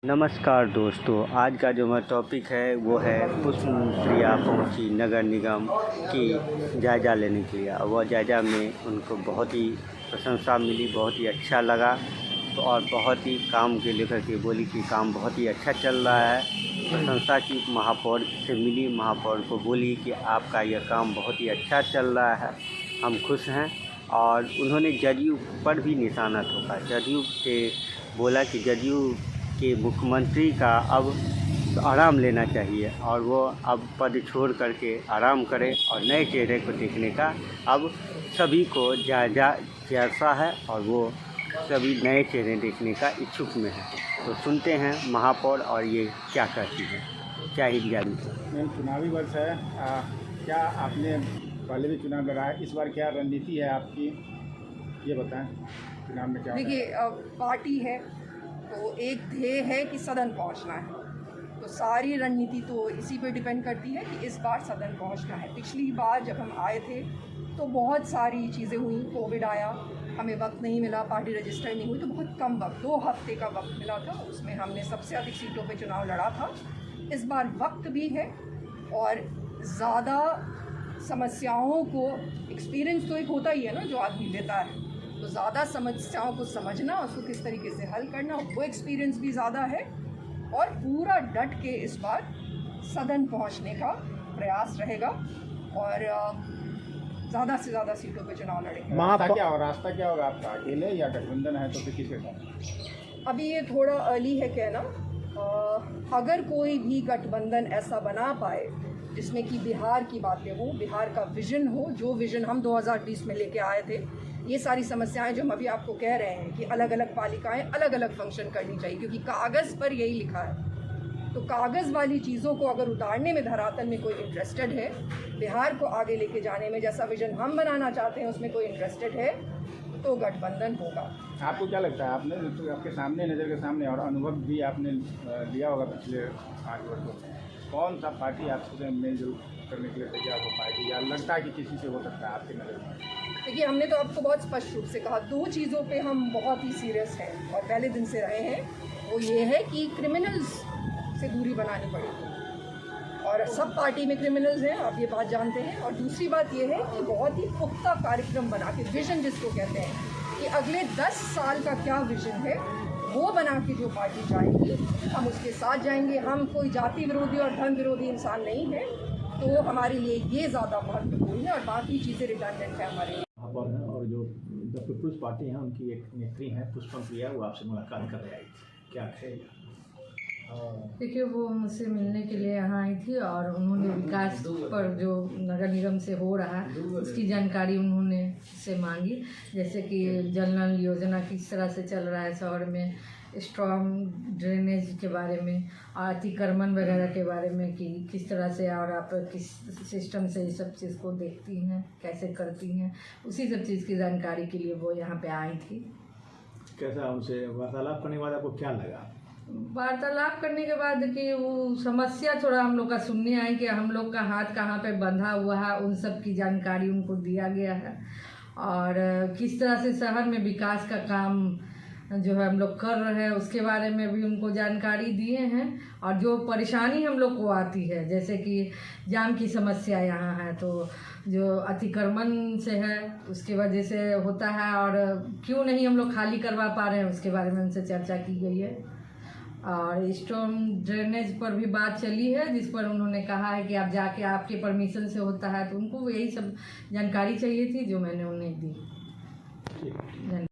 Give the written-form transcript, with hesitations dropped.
नमस्कार दोस्तों, आज का जो हमारा टॉपिक है वो है पुष्पप्रिया पहुंची नगर निगम की जायज़ा लेने के लिए। वह जायज़ा में उनको बहुत ही प्रशंसा मिली, बहुत ही अच्छा लगा और बहुत ही काम के लेकर के बोली कि काम बहुत ही अच्छा चल रहा है। प्रशंसा की महापौर से मिली, महापौर को बोली कि आपका यह काम बहुत ही अच्छा चल रहा है, हम खुश हैं। और उन्होंने जदयू पर भी निशाना ठोका। जदयू से बोला कि जदयू कि मुख्यमंत्री का अब आराम लेना चाहिए और वो अब पद छोड़ करके आराम करें और नए चेहरे को देखने का अब सभी को जायज़ा है और वो सभी नए चेहरे देखने का इच्छुक में है। तो सुनते हैं महापौर और ये क्या कहती है। क्या ही ज्ञान चुनावी वर्ष है, क्या आपने पहले भी चुनाव लड़ा है, इस बार क्या रणनीति है आपकी, ये बताएं। चुनाव में क्या देखिए, पार्टी है तो एक ध्येय है कि सदन पहुंचना है, तो सारी रणनीति तो इसी पे डिपेंड करती है कि इस बार सदन पहुंचना है। पिछली बार जब हम आए थे तो बहुत सारी चीज़ें हुई, कोविड आया, हमें वक्त नहीं मिला, पार्टी रजिस्टर नहीं हुई, तो बहुत कम वक्त, 2 हफ्ते का वक्त मिला था, उसमें हमने सबसे अधिक सीटों पे चुनाव लड़ा था। इस बार वक्त भी है और ज़्यादा समस्याओं को, एक्सपीरियंस तो एक होता ही है ना जो आदमी लेता है, तो ज़्यादा समस्याओं को समझना, उसको किस तरीके से हल करना, वो एक्सपीरियंस भी ज़्यादा है। और पूरा डट के इस बार सदन पहुंचने का प्रयास रहेगा और ज़्यादा से ज़्यादा सीटों पे चुनाव लड़ेंगे। रास्ता क्या होगा आपका, अकेले या गठबंधन है तो फिर किसके साथ? अभी ये थोड़ा अर्ली है कहना। अगर कोई भी गठबंधन ऐसा बना पाए जिसमें कि बिहार की बातें हो, बिहार का विज़न हो, जो विज़न हम 2020 में लेके आए थे, ये सारी समस्याएं जो हम अभी आपको कह रहे हैं कि अलग अलग पालिकाएं अलग अलग फंक्शन करनी चाहिए, क्योंकि कागज़ पर यही लिखा है, तो कागज़ वाली चीज़ों को अगर उतारने में धरातल में कोई इंटरेस्टेड है, बिहार को आगे लेके जाने में जैसा विज़न हम बनाना चाहते हैं उसमें कोई इंटरेस्टेड है, तो गठबंधन होगा। आपको क्या लगता है, आपने तो आपके सामने, नज़र के सामने, और अनुभव भी आपने लिया होगा पिछले 5 वर्षों में, कौन सा पार्टी आपसे मेलजोल करने के लिए तैयार हो पाएगी, या लगता है कि किसी से हो सकता है आपकी नज़र में? देखिए, हमने तो आपको बहुत स्पष्ट रूप से कहा, 2 चीज़ों पे हम बहुत ही सीरियस हैं और पहले दिन से रहे हैं। वो ये है कि क्रिमिनल्स से दूरी बनानी पड़ेगी और सब पार्टी में क्रिमिनल्स हैं, आप ये बात जानते हैं। और दूसरी बात ये है कि बहुत ही पुख्ता कार्यक्रम बना के, विज़न जिसको कहते हैं कि अगले 10 साल का क्या विज़न है, वो बना के जो पार्टी जाएगी हम उसके साथ जाएंगे। हम कोई जाति विरोधी और धर्म विरोधी इंसान नहीं है, तो हमारे लिए ये ज़्यादा महत्वपूर्ण है और बाकी चीज़ें रिडंडेंट है हमारे लिए। और जो द पीपुल्स पार्टी है उनकी एक नेत्री हैं पुष्पप्रिया, वो आपसे मुलाकात कर रहे आई, क्या कहेगा? देखिए, वो मुझसे मिलने के लिए यहाँ आई थी और उन्होंने विकास पर जो नगर निगम से हो रहा है उसकी जानकारी उन्होंने से मांगी, जैसे कि जल नल योजना किस तरह से चल रहा है शहर में, स्ट्रॉम ड्रेनेज के बारे में, अतिक्रमण वगैरह के बारे में कि किस तरह से और आप किस सिस्टम से ये सब चीज़ को देखती हैं, कैसे करती हैं, उसी सब चीज़ की जानकारी के लिए वो यहाँ पे आई थी। कैसा उनसे वार्तालाप करने के बाद आपको क्या लगा? वार्तालाप करने के बाद कि वो समस्या थोड़ा हम लोग का सुनने आई कि हम लोग का हाथ कहाँ पे बंधा हुआ है, उन सब की जानकारी उनको दिया गया है और किस तरह से शहर में विकास का काम जो है हम लोग कर रहे हैं उसके बारे में भी उनको जानकारी दिए हैं। और जो परेशानी हम लोग को आती है, जैसे कि जाम की समस्या यहाँ है, तो जो अतिक्रमण से है उसकी वजह से होता है और क्यों नहीं हम लोग खाली करवा पा रहे हैं, उसके बारे में उनसे चर्चा की गई है। और स्टॉर्म ड्रेनेज पर भी बात चली है, जिस पर उन्होंने कहा है कि आप जाके आपके परमिशन से होता है, तो उनको यही सब जानकारी चाहिए थी जो मैंने उन्हें दी।